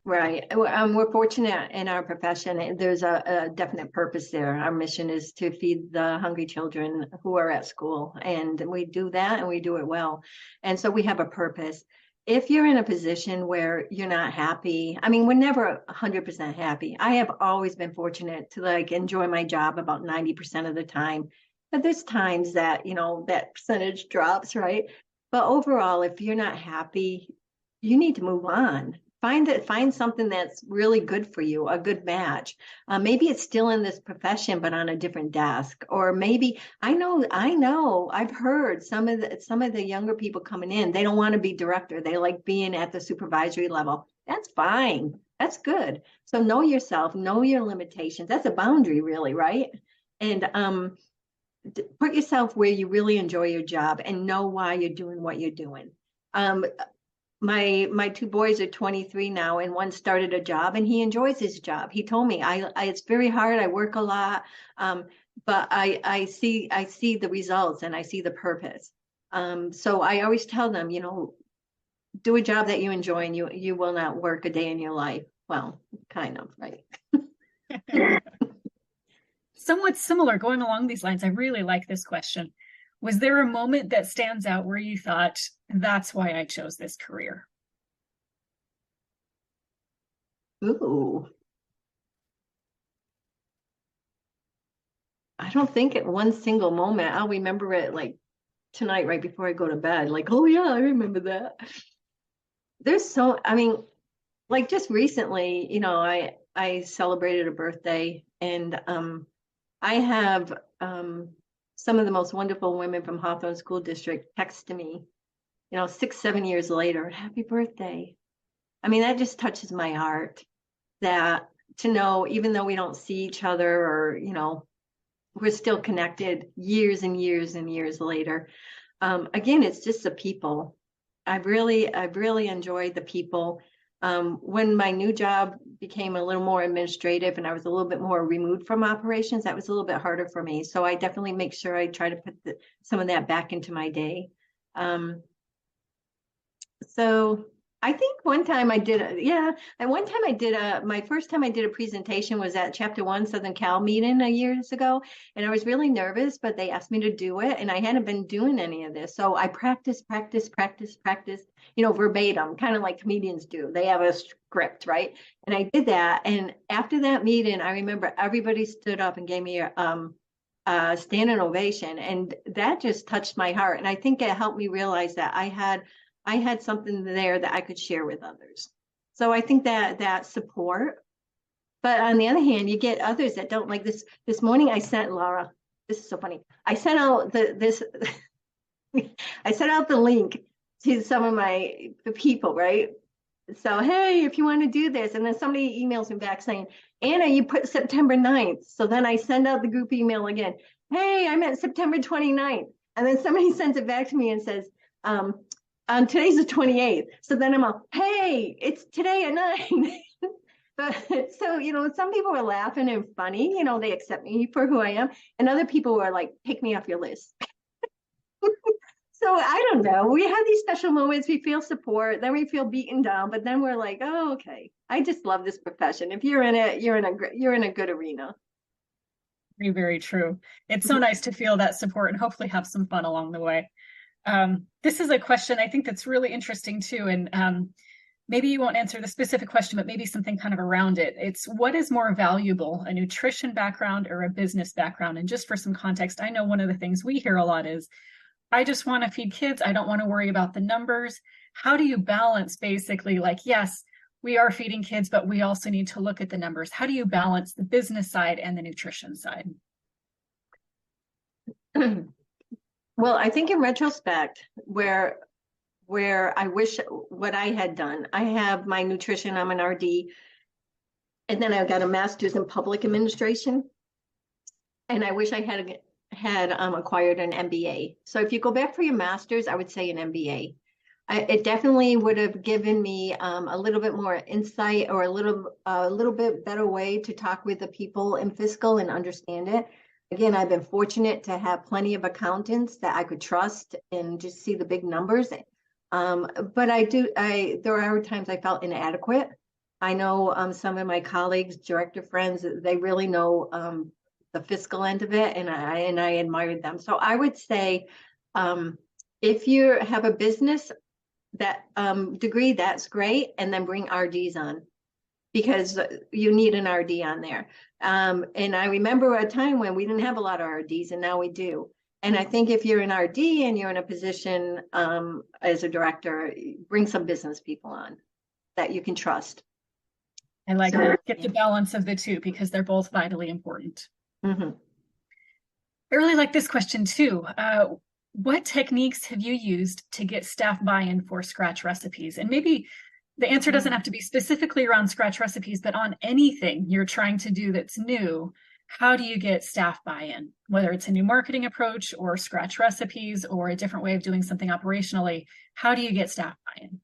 Speaker 2: Right. We're fortunate in our profession. There's a definite purpose there. Our mission is to feed the hungry children who are at school. And we do that, and we do it well. And so we have a purpose. If you're in a position where you're not happy, I mean, we're never 100% happy. I have always been fortunate to enjoy my job about 90% of the time. But there's times that, that percentage drops, right? But overall, if you're not happy, you need to move on. Find something that's really good for you, a good match. Maybe it's still in this profession, but on a different desk. Or maybe I know. I've heard some of the younger people coming in, they don't want to be director. They like being at the supervisory level. That's fine. That's good. So know yourself, know your limitations. That's a boundary, really, right? And put yourself where you really enjoy your job and know why you're doing what you're doing. My two boys are 23 now, and one started a job, and he enjoys his job. He told me, it's very hard. I work a lot, but I see the results, and I see the purpose. So I always tell them, do a job that you enjoy, and you will not work a day in your life. Well, kind of, right?
Speaker 1: Somewhat similar, going along these lines. I really like this question. Was there a moment that stands out where you thought, that's why I chose this career?
Speaker 2: Ooh. I don't think at one single moment. I'll remember it tonight, right before I go to bed. Oh yeah, I remember that. Just recently, I celebrated a birthday, and I have some of the most wonderful women from Hawthorne School District text to me, 6-7 years later, happy birthday. I mean, that just touches my heart, that to know, even though we don't see each other, or, we're still connected years and years and years later. Again, it's just the people. I've really enjoyed the people. When my new job became a little more administrative and I was a little bit more removed from operations, that was a little bit harder for me. So I definitely make sure I try to put some of that back into my day. So I think one time my first time I did a presentation was at Chapter 1 Southern Cal meeting years ago. And I was really nervous, but they asked me to do it. And I hadn't been doing any of this. So I practiced, verbatim, kind of like comedians do. They have a script, right? And I did that. And after that meeting, I remember everybody stood up and gave me a standing ovation. And that just touched my heart. And I think it helped me realize that I had something there that I could share with others. So I think that support. But on the other hand, you get others that don't like this. This morning I sent Laura, this is so funny. I sent out I sent out the link to some of the people, right? So, hey, if you want to do this, and then somebody emails me back saying, Anna, you put September 9th. So then I send out the group email again. Hey, I meant September 29th. And then somebody sends it back to me and says, today's the 28th. So then I'm all, hey, it's today at 9. But so, some people were laughing and funny, they accept me for who I am. And other people were like, take me off your list. So I don't know. We have these special moments. We feel support, then we feel beaten down, but then we're like, oh, okay. I just love this profession. If you're in it, you're in a good arena.
Speaker 1: Very, very true. It's so nice to feel that support and hopefully have some fun along the way. This is a question I think that's really interesting too. And maybe you won't answer the specific question, but maybe something kind of around it. It's, what is more valuable, a nutrition background or a business background? And just for some context, I know one of the things we hear a lot is, I just want to feed kids. I don't want to worry about the numbers. How do you balance basically yes, we are feeding kids, but we also need to look at the numbers. How do you balance the business side and the nutrition side?
Speaker 2: Well, I think in retrospect, where where I wish what I had done. I have my nutrition, I'm an RD, and then I got a master's in public administration. And I wish I had acquired an MBA. So if you go back for your master's, I would say an MBA. It definitely would have given me a little bit more insight, or a little bit better way to talk with the people in fiscal and understand it. Again, I've been fortunate to have plenty of accountants that I could trust and just see the big numbers. But there are times I felt inadequate. I know some of my colleagues, director friends, they really know the fiscal end of it, and I admired them. So I would say, if you have a business that degree, that's great, and then bring RDs on, because you need an RD on there. And I remember a time when we didn't have a lot of RDs, and now we do. And I think if you're an RD and you're in a position as a director, bring some business people on that you can trust.
Speaker 1: I like that. Get the balance of the two, because they're both vitally important.
Speaker 2: Mm-hmm.
Speaker 1: I really like this question too. What techniques have you used to get staff buy-in for scratch recipes? And maybe the answer doesn't have to be specifically around scratch recipes, but on anything you're trying to do that's new. How do you get staff buy-in? Whether it's a new marketing approach or scratch recipes or a different way of doing something operationally, how do you get staff buy-in?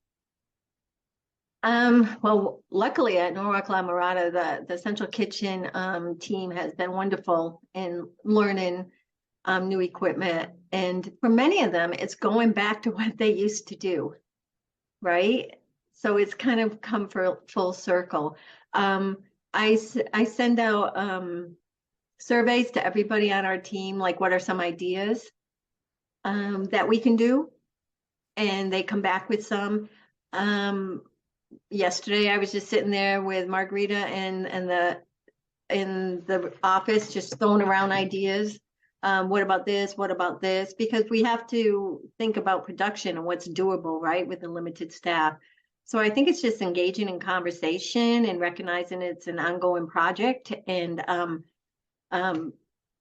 Speaker 2: Well, luckily at Norwalk La Mirada, the central kitchen team has been wonderful in learning new equipment. And for many of them, it's going back to what they used to do, right? So it's kind of come for full circle. I send out surveys to everybody on our team, like what are some ideas that we can do? And they come back with some. Yesterday, I was just sitting there with Margarita in the office, just throwing around ideas. What about this? What about this? Because we have to think about production and what's doable, right, with a limited staff. So I think it's just engaging in conversation and recognizing it's an ongoing project, and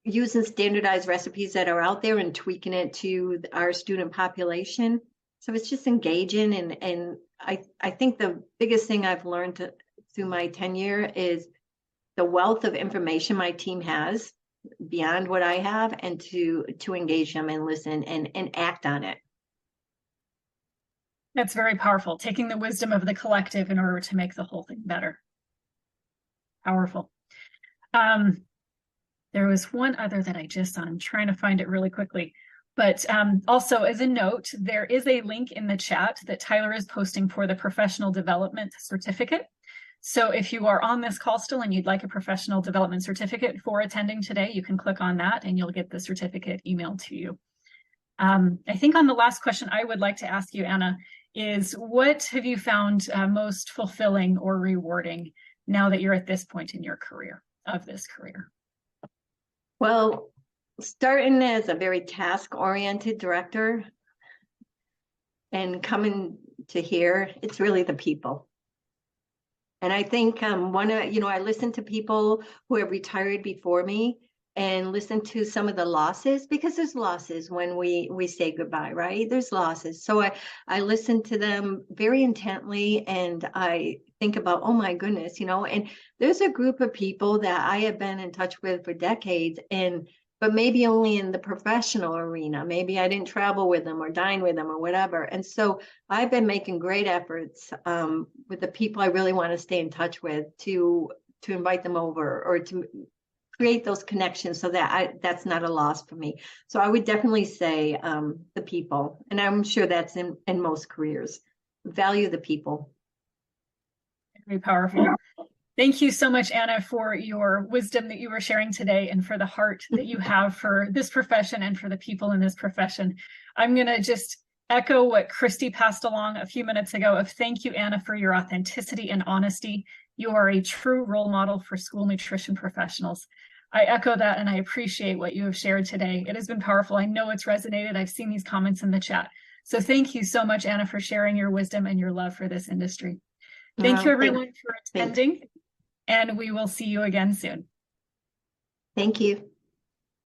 Speaker 2: using standardized recipes that are out there and tweaking it to our student population. So it's just engaging, and I think the biggest thing I've learned through my tenure is the wealth of information my team has beyond what I have, and to engage them and listen and act on it.
Speaker 1: That's very powerful, taking the wisdom of the collective in order to make the whole thing better. Powerful. There was one other that I just saw. I'm trying to find it really quickly. But also, as a note, there is a link in the chat that Tyler is posting for the professional development certificate. So if you are on this call still and you'd like a professional development certificate for attending today, you can click on that and you'll get the certificate emailed to you. I think on the last question I would like to ask you, Anna, is what have you found most fulfilling or rewarding now that you're at this point in your career, of this career?
Speaker 2: Well, starting as a very task-oriented director and coming to here, it's really the people. And I think I listened to people who have retired before me, and listen to some of the losses, because there's losses when we say goodbye, right? There's losses. So I listen to them very intently, and I think about, oh my goodness, and there's a group of people that I have been in touch with for decades, but maybe only in the professional arena. Maybe I didn't travel with them or dine with them or whatever. And so I've been making great efforts with the people I really want to stay in touch with to invite them over, or to create those connections, so that that's not a loss for me. So I would definitely say the people, and I'm sure that's in most careers. Value the people.
Speaker 1: Very powerful. Thank you so much, Anna, for your wisdom that you were sharing today, and for the heart that you have for this profession and for the people in this profession. I'm going to just echo what Christy passed along a few minutes ago of thank you, Anna, for your authenticity and honesty. You are a true role model for school nutrition professionals. I echo that, and I appreciate what you have shared today. It has been powerful. I know it's resonated. I've seen these comments in the chat. So thank you so much, Anna, for sharing your wisdom and your love for this industry. Thank you, everyone, for attending, and we will see you again soon.
Speaker 2: Thank you.